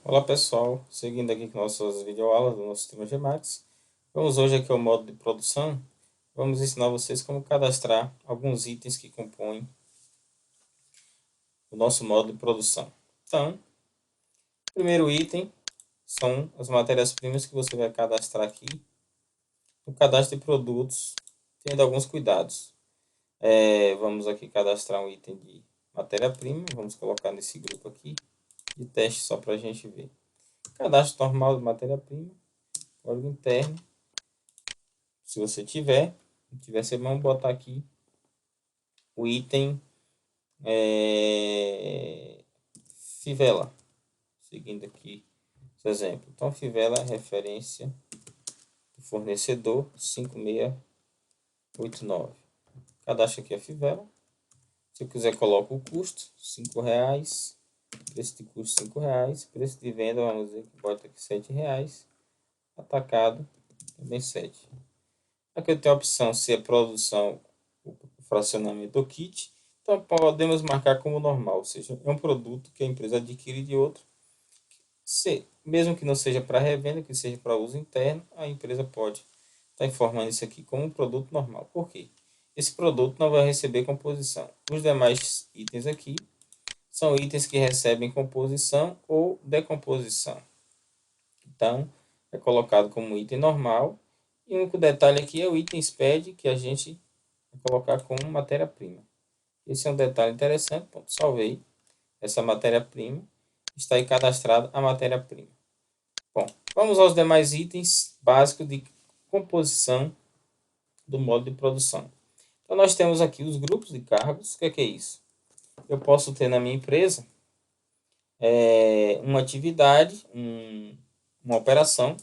Olá pessoal, seguindo aqui com nossas videoaulas do nosso sistema Gemax, vamos hoje aqui ao modo de produção. Vamos ensinar vocês como cadastrar alguns itens que compõem o nosso modo de produção. Então, o primeiro item são as matérias-primas que você vai cadastrar aqui no cadastro de produtos, tendo alguns cuidados. Vamos aqui cadastrar um item de matéria-prima, vamos colocar nesse grupo aqui de teste só para a gente ver. Cadastro normal de matéria-prima, código interno. Se você tiver, vamos botar aqui o item fivela, seguindo aqui esse exemplo. Então, fivela é referência do fornecedor 5689. Cadastra aqui a fivela. Se eu quiser, coloco o custo, R$5. Preço de custo, R$5. Preço de venda, vamos dizer que bota aqui R$7. Atacado, também 7. Aqui eu tenho a opção se é produção ou fracionamento ou kit. Então podemos marcar como normal, ou seja, é um produto que a empresa adquire de outro. Mesmo que não seja para revenda, que seja para uso interno, a empresa pode estar informando isso aqui como um produto normal. Por quê? Esse produto não vai receber composição. Os demais itens aqui são itens que recebem composição ou decomposição. Então, é colocado como item normal. E o único detalhe aqui é o item SPED, que a gente vai colocar como matéria-prima. Esse é um detalhe interessante. Pronto, salvei essa matéria-prima. Está aí cadastrada a matéria-prima. Bom, vamos aos demais itens básicos de composição do modo de produção. Então, nós temos aqui os grupos de cargos. O que é isso? Eu posso ter na minha empresa uma atividade, uma operação,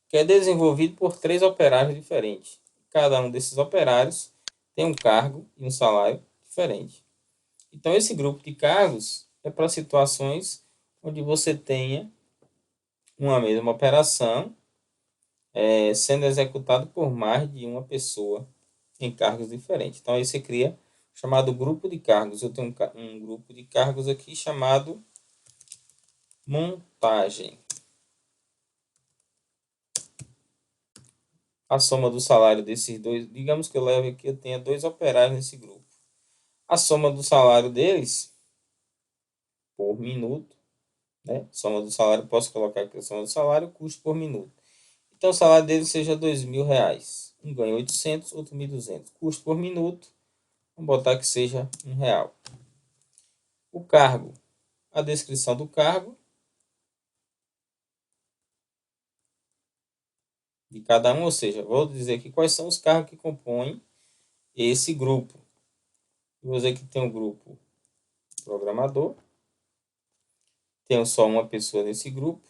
que é desenvolvido por 3 operários diferentes. Cada um desses operários tem um cargo e um salário diferente. Então, esse grupo de cargos é para situações onde você tenha uma mesma operação sendo executada por mais de uma pessoa em cargos diferentes. Então, aí você cria o chamado grupo de cargos. Eu tenho um grupo de cargos aqui chamado montagem. A soma do salário desses dois, digamos que eu leve aqui, eu tenha 2 operários nesse grupo. A soma do salário deles por minuto, né? Soma do salário, posso colocar aqui a soma do salário, custo por minuto. Então, o salário deles seja R$2.000. Um ganha 800, outro 1.200. Custo por minuto, vamos botar que seja R$1. O cargo, a descrição do cargo de cada um, ou seja, vou dizer aqui quais são os cargos que compõem esse grupo. Vou dizer que tem um grupo programador, tenho só uma pessoa nesse grupo.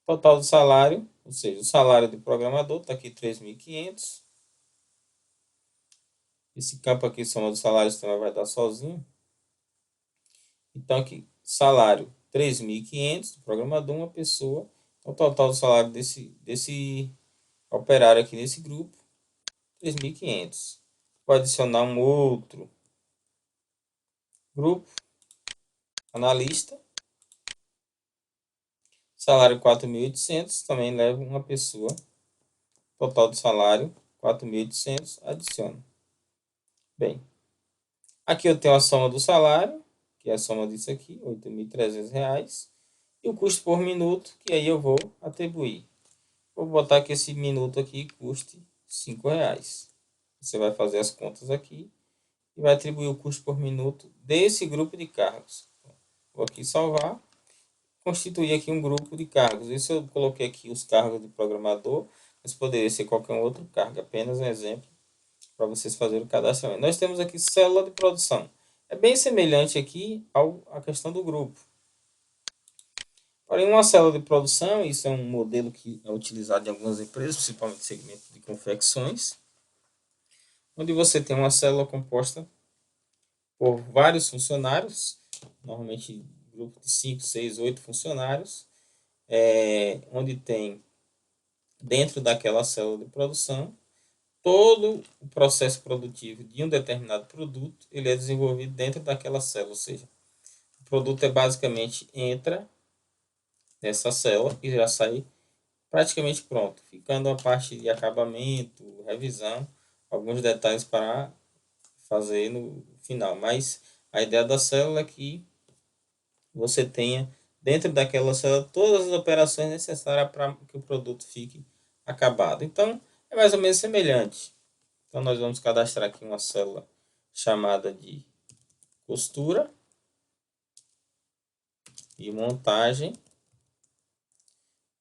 Total do salário, ou seja, o salário do programador está aqui 3.500. Esse campo aqui, soma dos salários, também vai dar sozinho. Então aqui, salário 3.500 do programador, uma pessoa. Então, o total do salário desse operário aqui nesse grupo, 3.500. Vou adicionar um outro grupo, analista. Salário 4.800, também leva uma pessoa. Total do salário 4.800, adiciono. Bem, aqui eu tenho a soma do salário, que é a soma disso aqui, R$ 8.300. E o custo por minuto, que aí eu vou atribuir. Vou botar que esse minuto aqui custe R$5. Você vai fazer as contas aqui e vai atribuir o custo por minuto desse grupo de cargos. Vou aqui salvar. Constituir aqui um grupo de cargos. Isso eu coloquei aqui os cargos de programador, mas poderia ser qualquer outro cargo. Apenas um exemplo para vocês fazerem o cadastramento. Nós temos aqui célula de produção. É bem semelhante aqui à questão do grupo. Porém, uma célula de produção, isso é um modelo que é utilizado em algumas empresas, principalmente no segmento de confecções, onde você tem uma célula composta por vários funcionários, normalmente grupo de 5, 6, 8 funcionários, onde tem dentro daquela célula de produção todo o processo produtivo de um determinado produto, ele é desenvolvido dentro daquela célula, ou seja, o produto basicamente entra dessa célula e já sai praticamente pronto, ficando a parte de acabamento, revisão, alguns detalhes para fazer no final. Mas a ideia da célula é que você tenha dentro daquela célula todas as operações necessárias para que o produto fique acabado. Então, é mais ou menos semelhante. Então, nós vamos cadastrar aqui uma célula chamada de costura e montagem.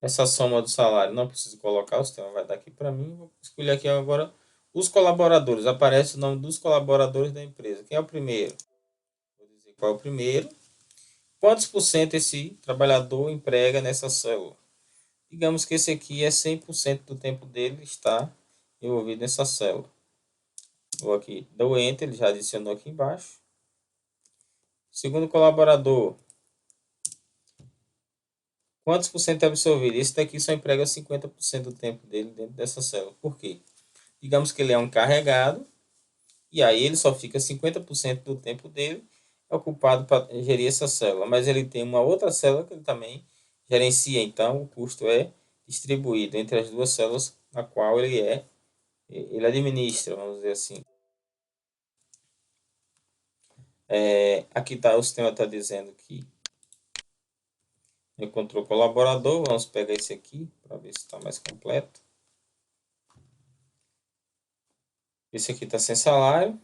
Essa soma do salário não preciso colocar, o sistema vai dar aqui para mim. Vou escolher aqui agora os colaboradores. Aparece o nome dos colaboradores da empresa. Quem é o primeiro? Vou dizer qual é o primeiro. Quantos por cento esse trabalhador emprega nessa célula? Digamos que esse aqui é 100% do tempo dele está envolvido nessa célula. Vou aqui, dou Enter, ele já adicionou aqui embaixo. Segundo colaborador, quantos por cento é absorvido? Esse daqui só emprega 50% do tempo dele dentro dessa célula. Por quê? Digamos que ele é um carregado, e aí ele só fica 50% do tempo dele ocupado para gerir essa célula. Mas ele tem uma outra célula que ele também gerencia, então o custo é distribuído entre as duas células na qual ele administra, vamos dizer assim. Aqui tá, o sistema está dizendo que encontrou colaborador. Vamos pegar esse aqui para ver se está mais completo. Esse aqui está sem salário,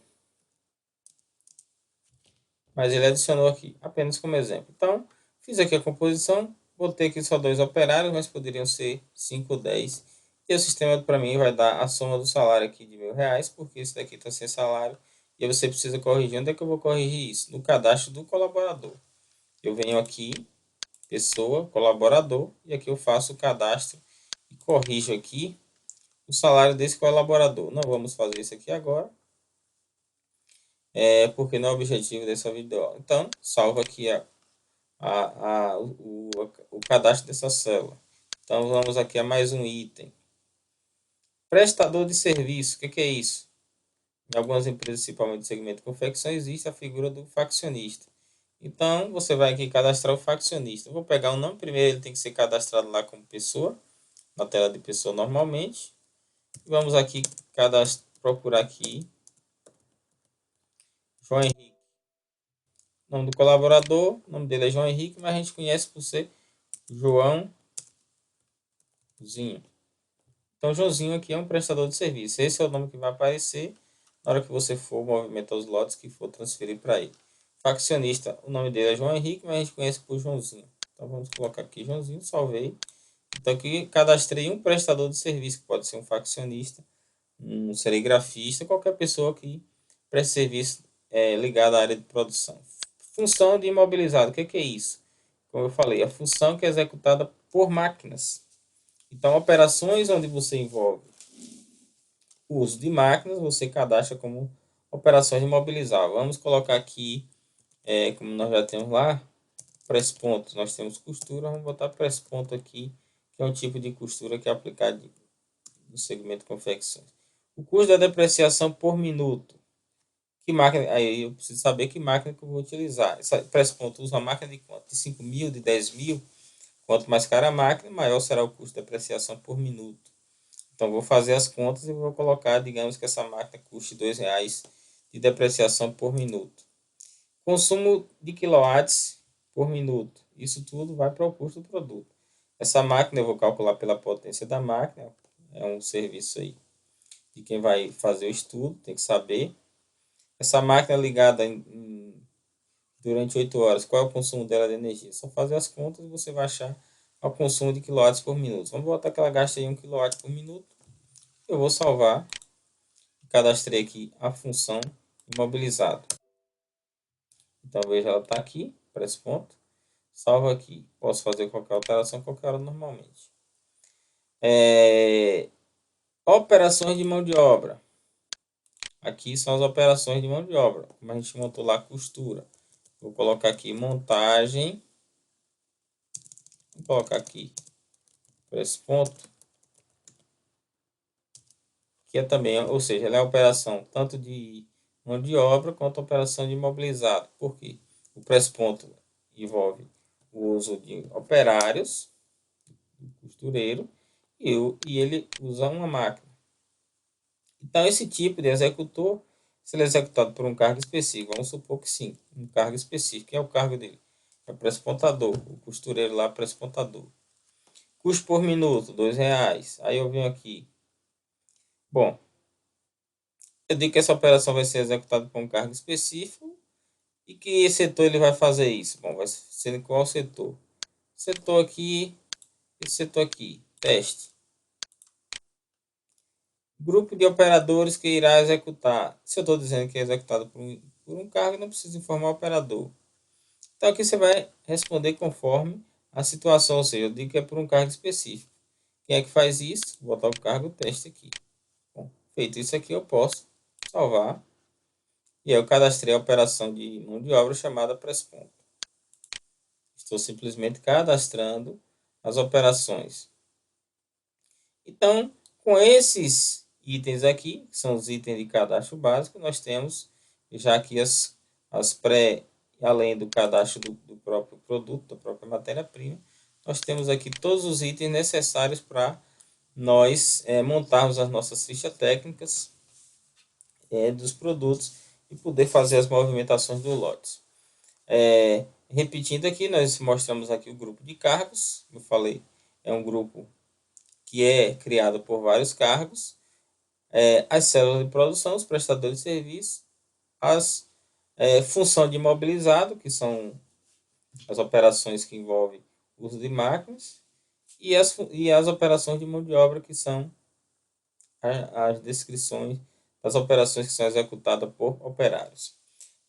mas ele adicionou aqui apenas como exemplo. Então, fiz aqui a composição, botei aqui só 2 operários, mas poderiam ser 5 ou 10. E o sistema para mim vai dar a soma do salário aqui de R$ 1.000, porque esse daqui está sem salário. E aí você precisa corrigir. Onde é que eu vou corrigir isso? No cadastro do colaborador. Eu venho aqui, pessoa, colaborador, e aqui eu faço o cadastro e corrijo aqui o salário desse colaborador. Não vamos fazer isso aqui agora, porque não é o objetivo dessa videoaula. Então, salvo aqui o cadastro dessa célula. Então, vamos aqui a mais um item. Prestador de serviço, o que é isso? Em algumas empresas, principalmente no segmento de confecção, existe a figura do faccionista. Então, você vai aqui cadastrar o faccionista. Eu vou pegar o nome primeiro, ele tem que ser cadastrado lá como pessoa, na tela de pessoa normalmente. Vamos aqui procurar aqui João Henrique. O nome do colaborador, o nome dele é João Henrique, mas a gente conhece por ser Joãozinho. Então, Joãozinho aqui é um prestador de serviço. Esse é o nome que vai aparecer na hora que você for movimentar os lotes que for transferir para ele. Faccionista, o nome dele é João Henrique, mas a gente conhece por Joãozinho. Então, vamos colocar aqui Joãozinho, salvei. Então, aqui cadastrei um prestador de serviço, que pode ser um faccionista, um serigrafista, qualquer pessoa que preste serviço ligado à área de produção. Função de imobilizado, o que é isso? Como eu falei, a função que é executada por máquinas. Então, operações onde você envolve o uso de máquinas, você cadastra como operações de imobilizar. Vamos colocar aqui, como nós já temos lá, press ponto, nós temos costura, vamos botar press ponto aqui, que é um tipo de costura que é aplicado no segmento de confecções. O custo da depreciação por minuto. Que máquina? Aí eu preciso saber que máquina que eu vou utilizar. Essa press ponto usa uma máquina de quanto? De 5.000, de 10.000? Quanto mais cara a máquina, maior será o custo de depreciação por minuto. Então, vou fazer as contas e vou colocar, digamos que essa máquina custe R$ 2 de depreciação por minuto. Consumo de quilowatts por minuto. Isso tudo vai para o custo do produto. Essa máquina eu vou calcular pela potência da máquina. É um serviço aí de quem vai fazer o estudo, tem que saber. Essa máquina ligada durante 8 horas, qual é o consumo dela de energia? Só fazer as contas e você vai achar o consumo de quilowatts por minuto. Vamos botar que ela gasta aí 1 kW por minuto. Eu vou salvar. Cadastrei aqui a função imobilizado. Então, veja, ela está aqui, para esse ponto. Salvo aqui. Posso fazer qualquer alteração, qualquer hora normalmente. Operações de mão de obra. Aqui são as operações de mão de obra. Como a gente montou lá, costura. Vou colocar aqui montagem. Vou colocar aqui para esse ponto. Que é também, ou seja, ela é a operação tanto de mão de obra quanto a operação de imobilizado. Por quê? O press ponto envolve o uso de operários, costureiro, e ele usa uma máquina. Então, esse tipo de executor, se ele é executado por um cargo específico, vamos supor que sim, um cargo específico, quem é o cargo dele? É o prespontador, o costureiro lá, prespontador. Custo por minuto, R$ 2. Aí eu venho aqui. Bom, eu digo que essa operação vai ser executada por um cargo específico e que setor ele vai fazer isso? Bom, vai ser em qual setor? Setor aqui, esse setor aqui, teste. Grupo de operadores que irá executar. Se eu estou dizendo que é executado por um cargo, não precisa informar o operador. Então aqui você vai responder conforme a situação, ou seja, eu digo que é por um cargo específico. Quem é que faz isso? Vou botar o cargo teste aqui. Bom, feito isso aqui, eu posso salvar. E aí eu cadastrei a operação de mão de obra chamada Presponto. Estou simplesmente cadastrando as operações. Então, com esses itens aqui, que são os itens de cadastro básico, nós temos já aqui as pré, além do cadastro do próprio produto, da própria matéria-prima, nós temos aqui todos os itens necessários para nós montarmos as nossas fichas técnicas dos produtos e poder fazer as movimentações do lotes. Repetindo aqui, nós mostramos aqui o grupo de cargos. Eu falei, é um grupo que é criado por vários cargos, as células de produção, os prestadores de serviço, as função de imobilizado, que são as operações que envolvem o uso de máquinas, e as operações de mão de obra, que são as descrições das operações que são executadas por operários.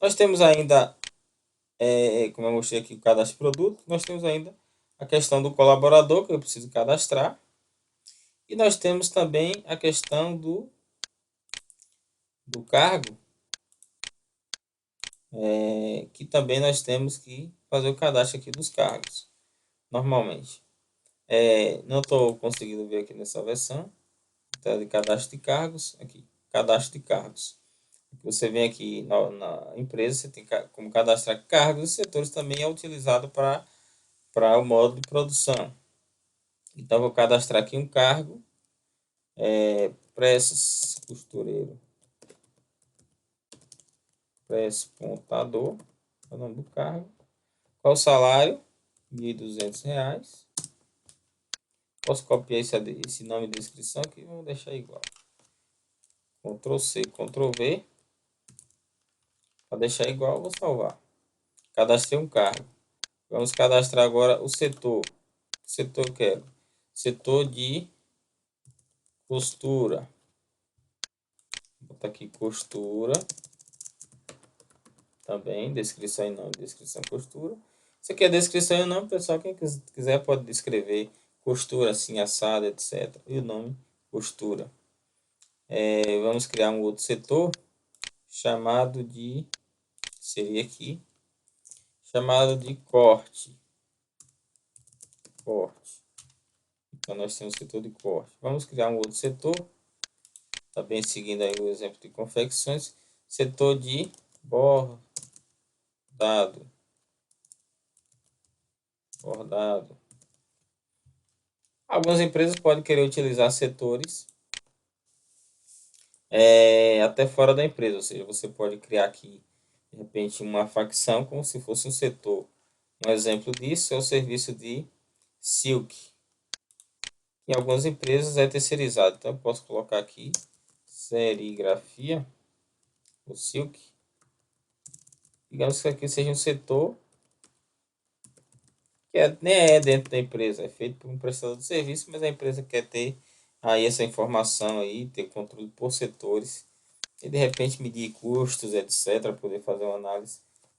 Nós temos ainda, como eu mostrei aqui, o cadastro de produto, nós temos ainda a questão do colaborador, que eu preciso cadastrar, e nós temos também a questão do cargo, que também nós temos que fazer o cadastro aqui dos cargos, normalmente. Não estou conseguindo ver aqui nessa versão, tá, de cadastro de cargos, aqui, cadastro de cargos. Você vem aqui na empresa, você tem como cadastrar cargos e setores, também é utilizado para o modo de produção. Então, vou cadastrar aqui um cargo, pressas costureiro, prespontador, é o nome do cargo. Qual o salário? R$ 1.200. Posso copiar esse nome de descrição aqui, vamos deixar igual. Ctrl C, Ctrl V. Para deixar igual, vou salvar. Cadastrei um cargo. Vamos cadastrar agora o setor. Que setor eu quero? Setor de costura. Vou botar aqui costura. Também, descrição e nome, descrição, costura. Isso aqui é descrição e nome, pessoal. Quem quiser pode descrever costura assim, assada, etc. E o nome, costura. Vamos criar um outro setor chamado de, seria aqui, chamado de corte. Corte. Então, nós temos o setor de corte. Vamos criar um outro setor, também seguindo aí o exemplo de confecções, setor de bordado. Bordado. Algumas empresas podem querer utilizar setores até fora da empresa, ou seja, você pode criar aqui, de repente, uma facção como se fosse um setor. Um exemplo disso é o serviço de Silk. Em algumas empresas é terceirizado, então eu posso colocar aqui serigrafia, o Silk. Digamos que aqui seja um setor que nem é dentro da empresa, é feito por um prestador de serviço, mas a empresa quer ter aí essa informação aí, ter controle por setores e de repente medir custos, etc, poder fazer uma análise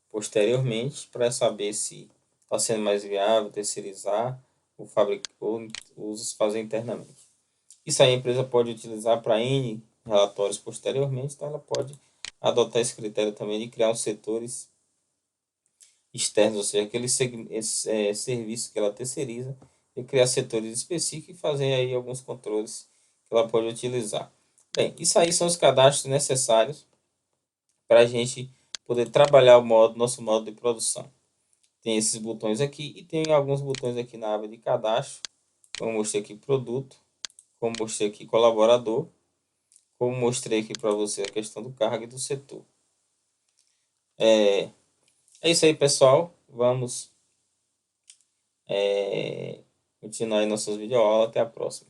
posteriormente para saber se está sendo mais viável terceirizar ou fazer internamente. Isso aí a empresa pode utilizar para N relatórios posteriormente, então ela pode adotar esse critério também de criar os setores externos, ou seja, aqueles serviços que ela terceiriza, e criar setores específicos e fazer aí alguns controles que ela pode utilizar. Bem, isso aí são os cadastros necessários para a gente poder trabalhar nosso modo de produção. tem esses botões aqui e tem alguns botões aqui na aba de cadastro. Como mostrei aqui produto, como mostrei aqui colaborador, como mostrei aqui para você a questão do cargo e do setor. É isso aí, pessoal. Vamos continuar aí nossas videoaulas. Até a próxima.